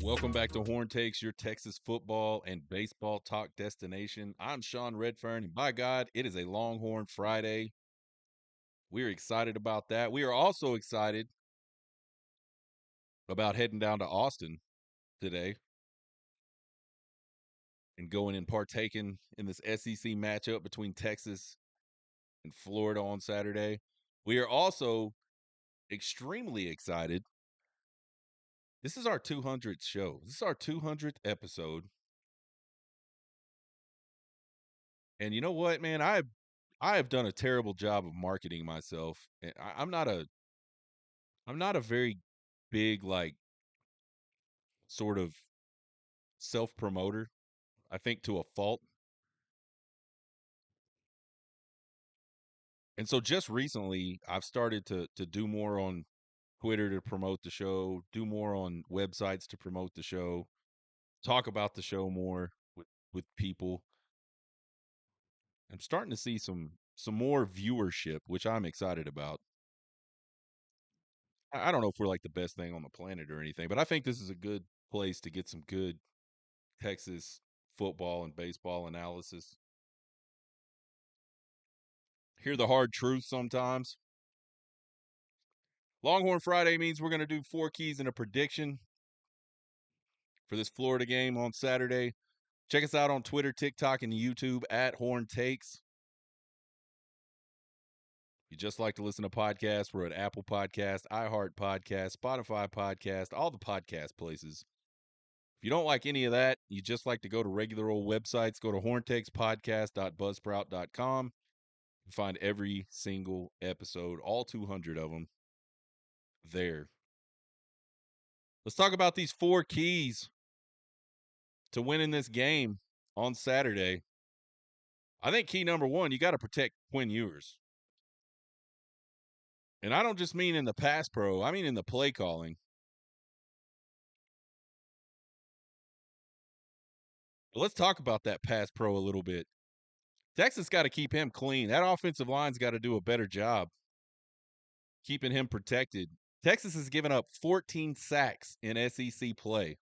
Welcome back to Horn Takes, your Texas football and baseball talk destination. I'm Sean Redfern, and by God, it is a Longhorn Friday. We're excited about that. We are also excited about heading down to Austin today and going and partaking in this SEC matchup between Texas and Florida on Saturday. We are also extremely excited. This is our 200th show. This is our 200th episode. And you know what, man? I have done a terrible job of marketing myself. And I'm not a very big like sort of self promoter. I think to a fault. And so just recently I've started to do more on Twitter to promote the show, do more on websites to promote the show, talk about the show more with people. I'm starting to see some more viewership, which I'm excited about. I don't know if we're like the best thing on the planet or anything, but I think this is a good place to get some good Texas football and baseball analysis. Hear the hard truth sometimes. Longhorn Friday means we're going to do four keys and a prediction for this Florida game on Saturday. Check us out on Twitter, TikTok, and YouTube at Horn Takes. If you just like to listen to podcasts, we're at Apple Podcast, iHeart Podcast, Spotify Podcast, all the podcast places. If you don't like any of that, you just like to go to regular old websites, go to horntakespodcast.buzzsprout.com. You find every single episode, all 200 of them, there. Let's talk about these four keys to winning this game on Saturday. I think key number one, you got to protect Quinn Ewers. And I don't just mean in the pass pro, I mean in the play calling. But let's talk about that pass pro a little bit. Texas got to keep him clean. That offensive line's got to do a better job keeping him protected. Texas has given up 14 sacks in SEC play.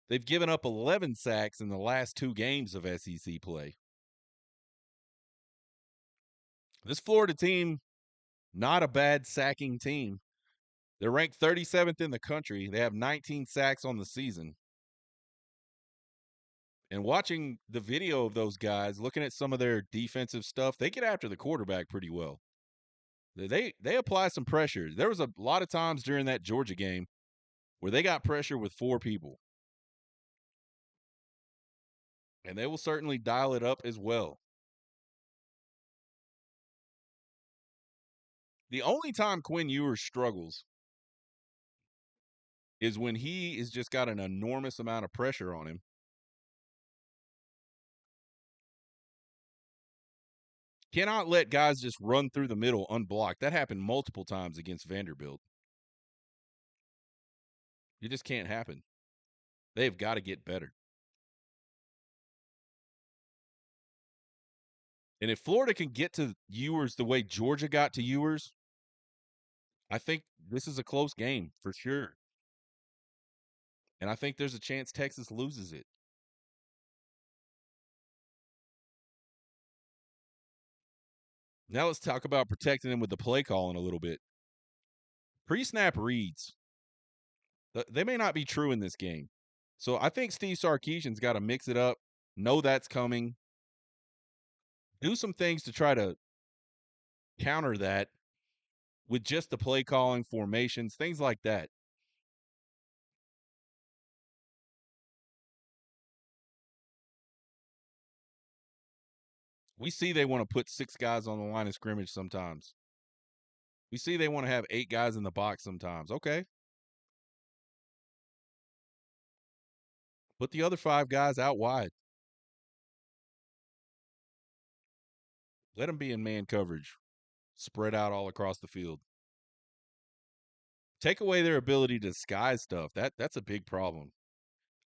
They've given up 11 sacks in the last two games of SEC play. This Florida team, not a bad sacking team. They're ranked 37th in the country. They have 19 sacks on the season. And watching the video of those guys, looking at some of their defensive stuff, they get after the quarterback pretty well. They apply some pressure. There was a lot of times during that Georgia game where they got pressure with four people. And they will certainly dial it up as well. The only time Quinn Ewers struggles is when he is just got an enormous amount of pressure on him. Cannot let guys just run through the middle unblocked. That happened multiple times against Vanderbilt. It just can't happen. They've got to get better. And if Florida can get to Ewers the way Georgia got to Ewers, I think this is a close game for sure. And I think there's a chance Texas loses it. Now let's talk about protecting them with the play calling a little bit. Pre-snap reads, they may not be true in this game. So I think Steve Sarkisian's got to mix it up, know that's coming, do some things to try to counter that with just the play calling, formations, things like that. We see they want to put six guys on the line of scrimmage sometimes. We see they want to have eight guys in the box sometimes. Okay. Put the other five guys out wide. Let them be in man coverage, spread out all across the field. Take away their ability to disguise stuff. That's a big problem.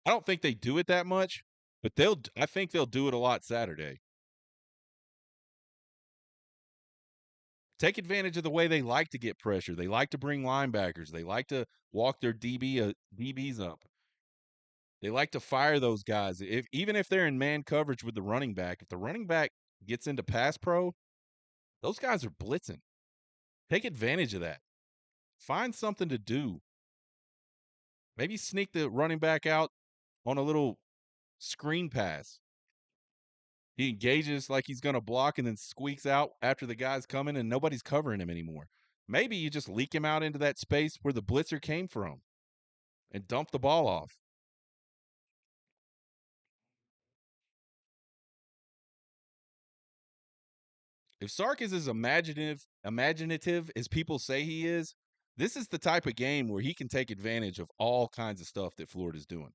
I don't think they do it that much, but I think they'll do it a lot Saturday. Take advantage of the way they like to get pressure. They like to bring linebackers. They like to walk their DBs up. They like to fire those guys. Even if they're in man coverage with the running back, if the running back gets into pass pro, those guys are blitzing. Take advantage of that. Find something to do. Maybe sneak the running back out on a little screen pass. He engages like he's going to block and then squeaks out after the guy's coming and nobody's covering him anymore. Maybe you just leak him out into that space where the blitzer came from and dump the ball off. If Sark is as imaginative as people say he is, this is the type of game where he can take advantage of all kinds of stuff that Florida's doing.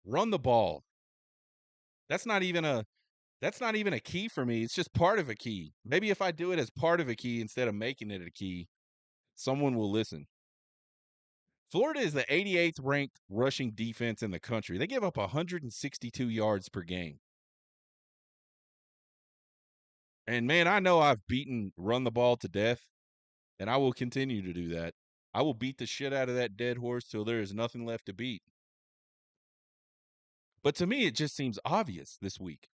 Run the ball. That's not even a key for me. It's just part of a key. Maybe if I do it as part of a key instead of making it a key, someone will listen. Florida is the 88th ranked rushing defense in the country. They give up 162 yards per game. And man, I know I've beaten run the ball to death, and I will continue to do that. I will beat the shit out of that dead horse till there is nothing left to beat. But to me, it just seems obvious this week.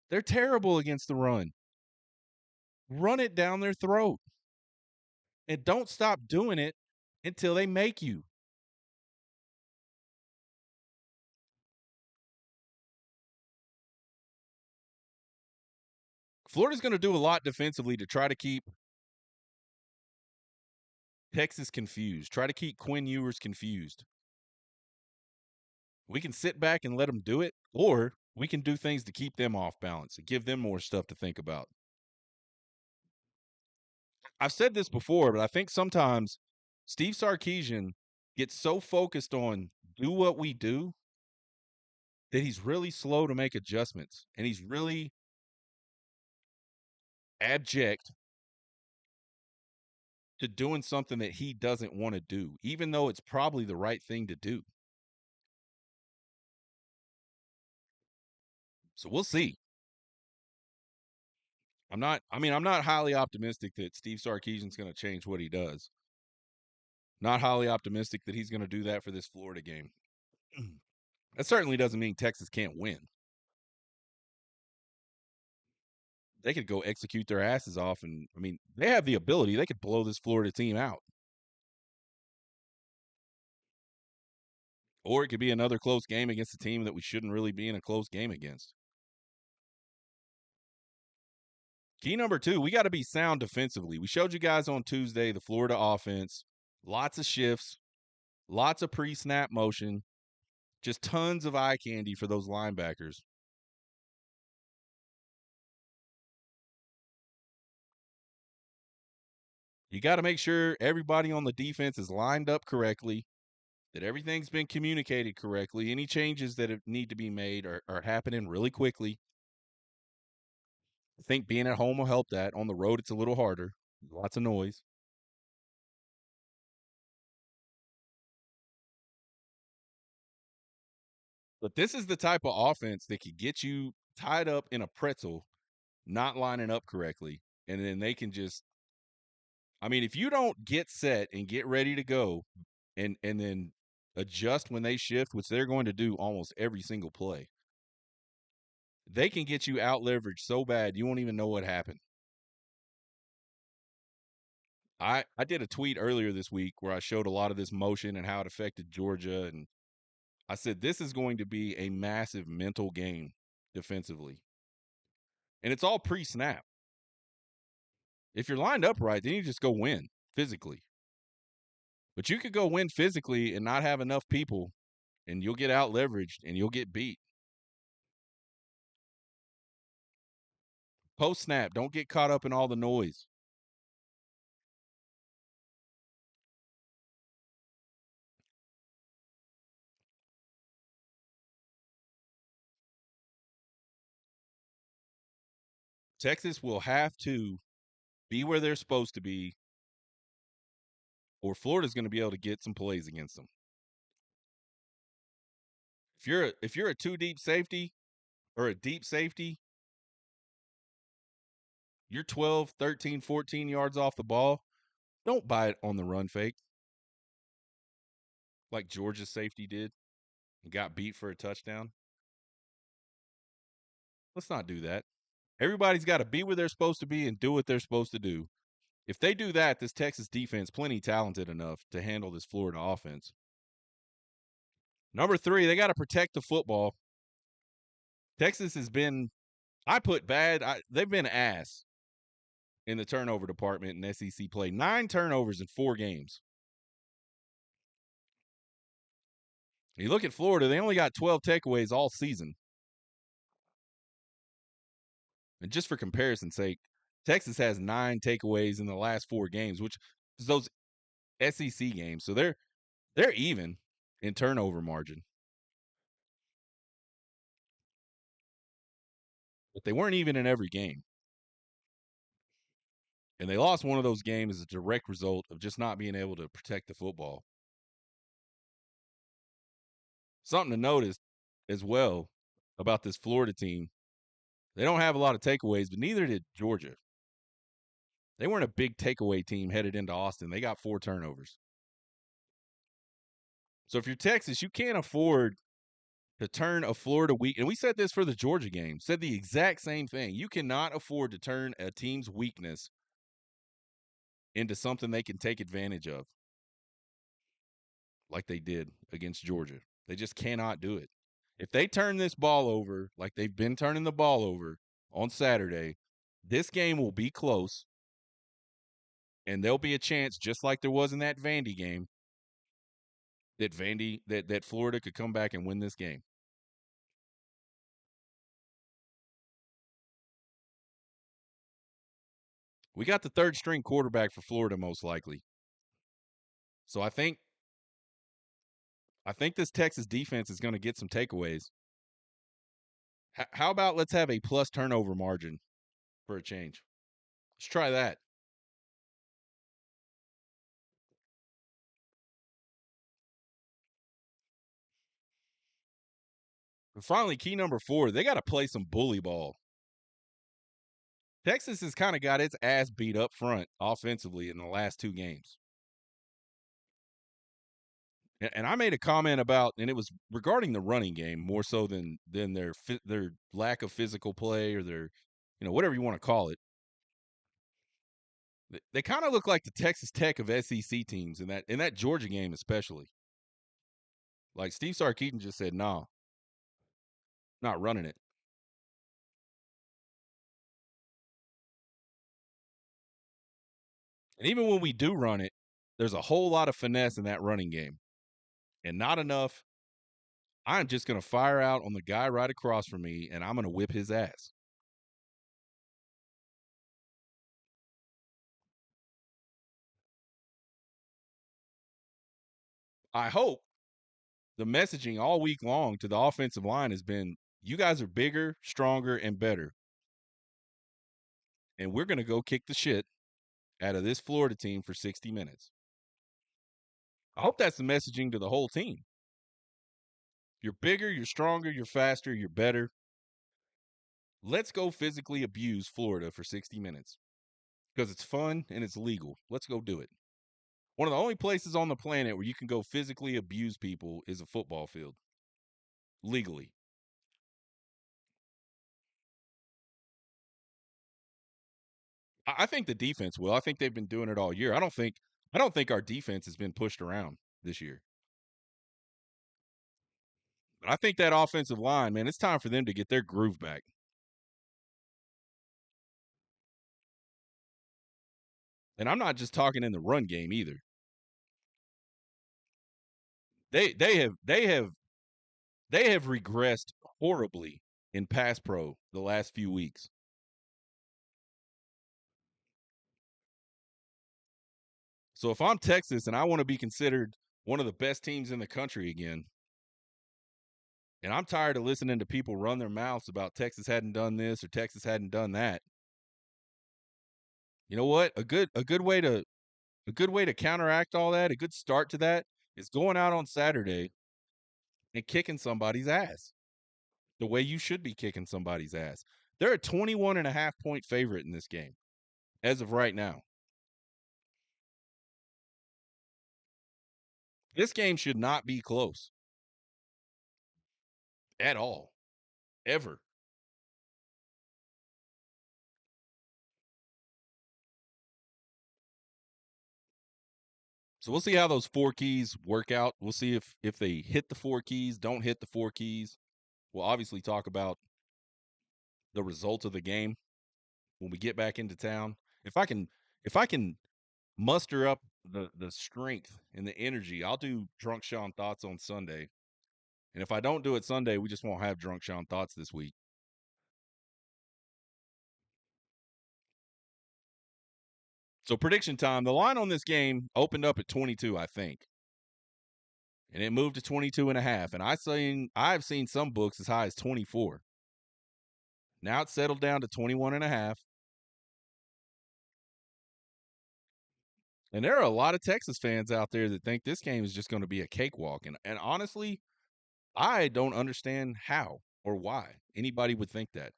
They're terrible against the run. Run it down their throat. And don't stop doing it until they make you. Florida's going to do a lot defensively to try to keep Texas confused, try to keep Quinn Ewers confused. We can sit back and let them do it, or we can do things to keep them off balance and give them more stuff to think about. I've said this before, but I think sometimes Steve Sarkisian gets so focused on do what we do that he's really slow to make adjustments, and he's really abject to doing something that he doesn't want to do, even though it's probably the right thing to do. So we'll see. I'm not highly optimistic that Steve Sarkisian's going to change what he does. Not highly optimistic that he's going to do that for this Florida game. That certainly doesn't mean Texas can't win. They could go execute their asses off, and I mean, they have the ability. They could blow this Florida team out. Or it could be another close game against a team that we shouldn't really be in a close game against. Key number 2, we got to be sound defensively. We showed you guys on Tuesday the Florida offense, lots of shifts, lots of pre-snap motion, just tons of eye candy for those linebackers. You got to make sure everybody on the defense is lined up correctly, that everything's been communicated correctly. Any changes that need to be made are happening really quickly. I think being at home will help that. On the road, it's a little harder. Lots of noise. But this is the type of offense that could get you tied up in a pretzel, not lining up correctly. And then they can just, I mean, if you don't get set and get ready to go and then adjust when they shift, which they're going to do almost every single play, they can get you out leveraged so bad you won't even know what happened. I did a tweet earlier this week where I showed a lot of this motion and how it affected Georgia. And I said, this is going to be a massive mental game defensively. And it's all pre snap. If you're lined up right, then you just go win physically. But you could go win physically and not have enough people, and you'll get out leveraged and you'll get beat. Post snap, don't get caught up in all the noise. Texas will have to be where they're supposed to be, or Florida's going to be able to get some plays against them. If you're a two deep safety or a deep safety, you're 12, 13, 14 yards off the ball. Don't buy it on the run fake like Georgia's safety did and got beat for a touchdown. Let's not do that. Everybody's got to be where they're supposed to be and do what they're supposed to do. If they do that, this Texas defense plenty talented enough to handle this Florida offense. Number 3, they got to protect the football. Texas has been, they've been ass in the turnover department in SEC play. 9 turnovers in 4 games. You look at Florida, they only got 12 takeaways all season. And just for comparison's sake, Texas has 9 takeaways in the last 4 games, which is those SEC games. So they're even in turnover margin. But they weren't even in every game. And they lost one of those games as a direct result of just not being able to protect the football. Something to notice as well about this Florida team, they don't have a lot of takeaways, but neither did Georgia. They weren't a big takeaway team headed into Austin. They got 4 turnovers. So if you're Texas, you can't afford to turn a Florida weak. And we said this for the Georgia game, said the exact same thing. You cannot afford to turn a team's weakness into something they can take advantage of like they did against Georgia. They just cannot do it. If they turn this ball over like they've been turning the ball over on Saturday, this game will be close. And there'll be a chance, just like there was in that Vandy game, that Florida could come back and win this game. We got the 3rd string quarterback for Florida most likely. So I think this Texas defense is going to get some takeaways. How about let's have a plus turnover margin for a change? Let's try that. And finally, key number 4, they got to play some bully ball. Texas has kind of got its ass beat up front offensively in the last 2 games. And I made a comment about, and it was regarding the running game more so than their lack of physical play or their, whatever you want to call it. They kind of look like the Texas Tech of SEC teams in that Georgia game especially. Like Steve Sarkisian just said, "Nah, not running it." And even when we do run it, there's a whole lot of finesse in that running game, and not enough. I'm just going to fire out on the guy right across from me, and I'm going to whip his ass. I hope the messaging all week long to the offensive line has been, you guys are bigger, stronger, and better. And we're going to go kick the shit out of this Florida team for 60 minutes. I hope that's the messaging to the whole team. You're bigger, you're stronger, you're faster, you're better. Let's go physically abuse Florida for 60 minutes because it's fun and it's legal. Let's go do it. One of the only places on the planet where you can go physically abuse people is a football field legally. I think the defense will. I think they've been doing it all year. I don't think our defense has been pushed around this year. But I think that offensive line, man, it's time for them to get their groove back. And I'm not just talking in the run game either. They have regressed horribly in pass pro the last few weeks. So if I'm Texas and I want to be considered one of the best teams in the country again, and I'm tired of listening to people run their mouths about Texas hadn't done this or Texas hadn't done that. You know what? A good way to counteract all that, a good start to that is going out on Saturday and kicking somebody's ass. The way you should be kicking somebody's ass. They're a 21 and a half point favorite in this game as of right now. This game should not be close at all, ever. So we'll see how those four keys work out. We'll see if they hit the four keys, don't hit the four keys. We'll obviously talk about the result of the game when we get back into town. If I can muster up the strength and the energy, I'll do drunk Sean thoughts on Sunday. And if I don't do it Sunday, we just won't have drunk Sean thoughts this week. So prediction time. The line on this game opened up at 22, I think. And it moved to 22 and a half. And I've seen some books as high as 24. Now it's settled down to 21 and a half. And there are a lot of Texas fans out there that think this game is just going to be a cakewalk. And honestly, I don't understand how or why anybody would think that.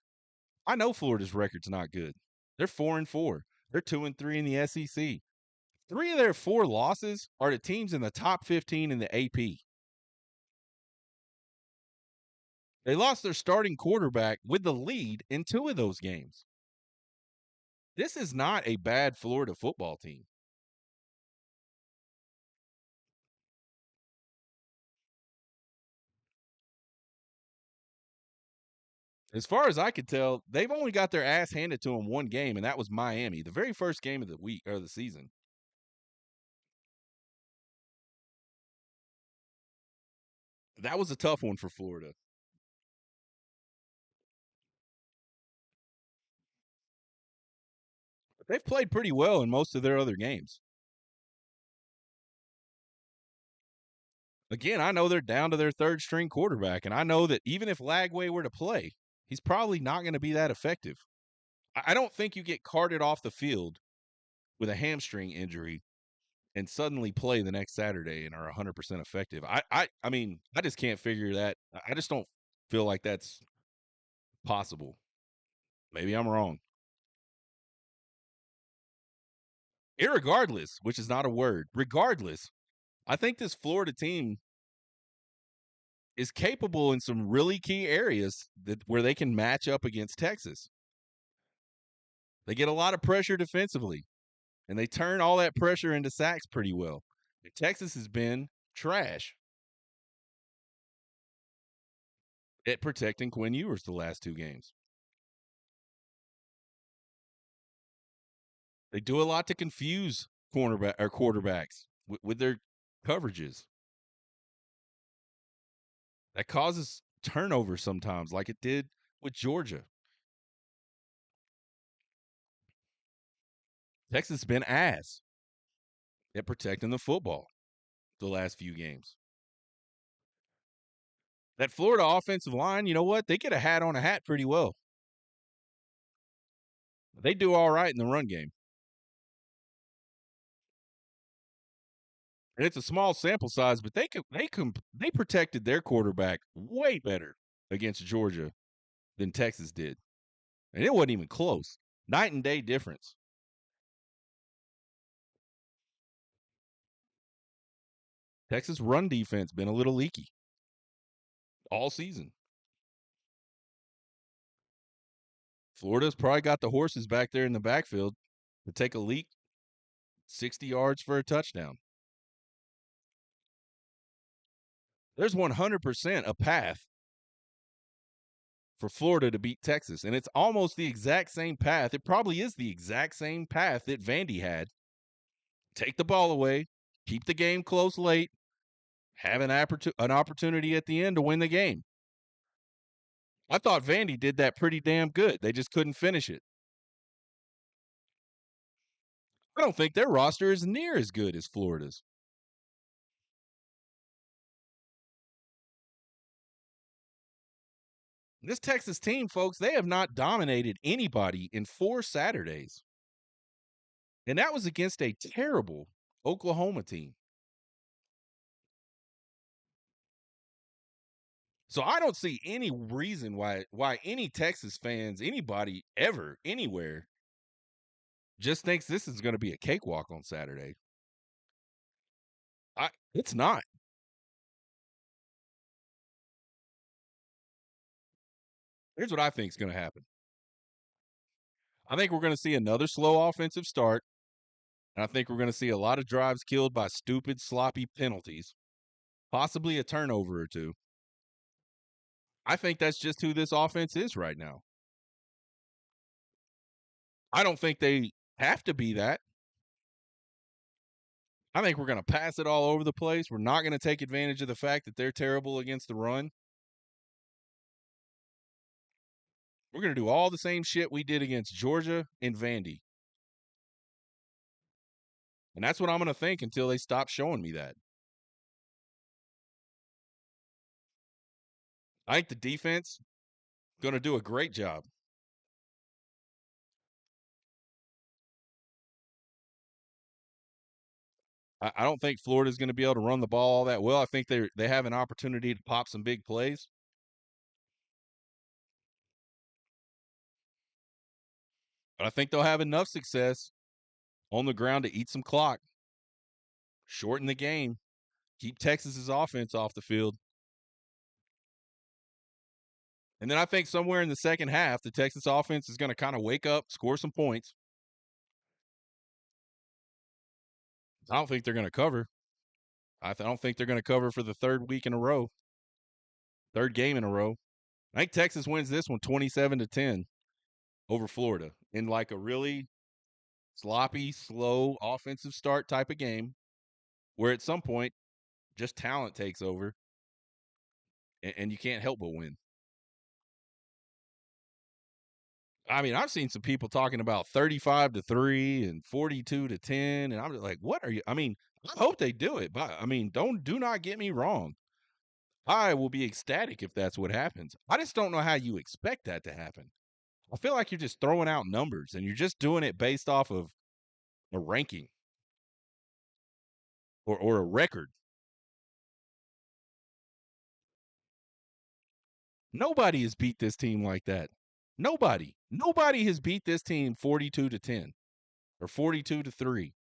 I know Florida's record's not good. They're 4-4. They're 2-3 in the SEC. 3 of their 4 losses are to teams in the top 15 in the AP. They lost their starting quarterback with the lead in 2 of those games. This is not a bad Florida football team. As far as I could tell, they've only got their ass handed to them one game, and that was Miami, the very first game of the week or the season. That was a tough one for Florida. But they've played pretty well in most of their other games. Again, I know they're down to their third string quarterback, and I know that even if Lagway were to play, he's probably not going to be that effective. I don't think you get carted off the field with a hamstring injury and suddenly play the next Saturday and are 100% effective. I mean, I just can't figure that. I just don't feel like that's possible. Maybe I'm wrong. Irregardless, which is not a word, regardless, I think this Florida team is capable in some really key areas where they can match up against Texas. They get a lot of pressure defensively, and they turn all that pressure into sacks pretty well. Texas has been trash at protecting Quinn Ewers the last 2 games. They do a lot to confuse quarterbacks with their coverages. That causes turnovers sometimes, like it did with Georgia. Texas has been ass at protecting the football the last few games. That Florida offensive line, you know what? They get a hat on a hat pretty well. They do all right in the run game. And it's a small sample size, but they protected their quarterback way better against Georgia than Texas did. And it wasn't even close. Night and day difference. Texas run defense been a little leaky all season. Florida's probably got the horses back there in the backfield to take a leak 60 yards for a touchdown. There's 100% a path for Florida to beat Texas, and it's almost the exact same path. It probably is the exact same path that Vandy had. Take the ball away, keep the game close late, have an opportunity at the end to win the game. I thought Vandy did that pretty damn good. They just couldn't finish it. I don't think their roster is near as good as Florida's. This Texas team, folks, they have not dominated anybody in 4 Saturdays. And that was against a terrible Oklahoma team. So I don't see any reason why any Texas fans, anybody ever, anywhere, just thinks this is going to be a cakewalk on Saturday. It's not. Here's what I think is going to happen. I think we're going to see another slow offensive start, and I think we're going to see a lot of drives killed by stupid, sloppy penalties, possibly a turnover or two. I think that's just who this offense is right now. I don't think they have to be that. I think we're going to pass it all over the place. We're not going to take advantage of the fact that they're terrible against the run. We're going to do all the same shit we did against Georgia and Vandy. And that's what I'm going to think until they stop showing me that. I think the defense is going to do a great job. I don't think Florida's going to be able to run the ball all that well. I think they have an opportunity to pop some big plays. But I think they'll have enough success on the ground to eat some clock, shorten the game, keep Texas's offense off the field. And then I think somewhere in the second half, the Texas offense is going to kind of wake up, score some points. I don't think they're going to cover. I don't think they're going to cover for the third week in a row, third game in a row. I think Texas wins this one 27-10 over Florida in like a really sloppy, slow offensive start type of game where at some point just talent takes over and you can't help but win. I mean, I've seen some people talking about 35-3 and 42-10, and I'm just like, what are you? I mean, I hope they do it, but I mean, do not get me wrong. I will be ecstatic if that's what happens. I just don't know how you expect that to happen. I feel like you're just throwing out numbers and you're just doing it based off of a ranking or a record. Nobody has beat this team like that. Nobody has beat this team 42-10 or 42-3.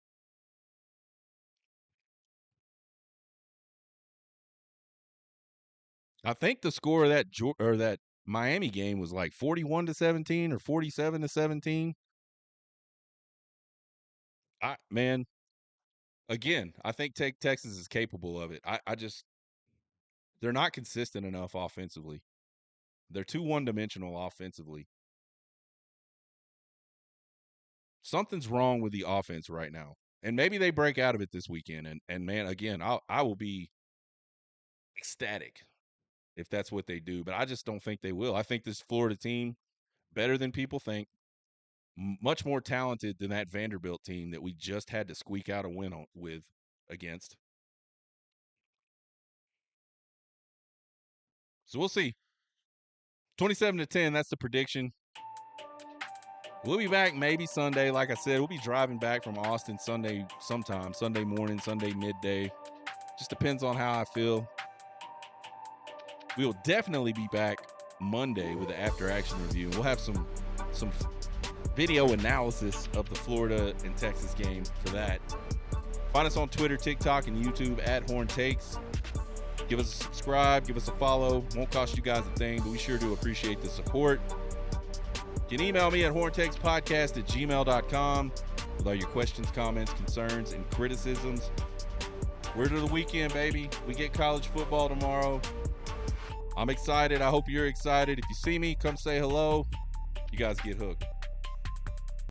I think the score of that Miami game was like 41-17 or 47-17. Man, again, I think Texas is capable of it. They're not consistent enough offensively. They're too one-dimensional offensively. Something's wrong with the offense right now. And maybe they break out of it this weekend. And man, again, I will be ecstatic if that's what they do. But I just don't think they will. I think this Florida team, better than people think, much more talented than that Vanderbilt team that we just had to squeak out a win with against. So we'll see. 27-10, that's the prediction. We'll be back maybe Sunday. Like I said, we'll be driving back from Austin Sunday sometime. Sunday morning, Sunday midday. Just depends on how I feel. We will definitely be back Monday with the after action review. We'll have some video analysis of the Florida and Texas game for that. Find us on Twitter, TikTok, and YouTube at Horn Takes. Give us a subscribe, give us a follow. Won't cost you guys a thing, but we sure do appreciate the support. You can email me at horntakespodcast@gmail.com with all your questions, comments, concerns, and criticisms. We're to the weekend, baby. We get college football tomorrow. I'm excited. I hope you're excited. If you see me, come say hello. You guys get hooked.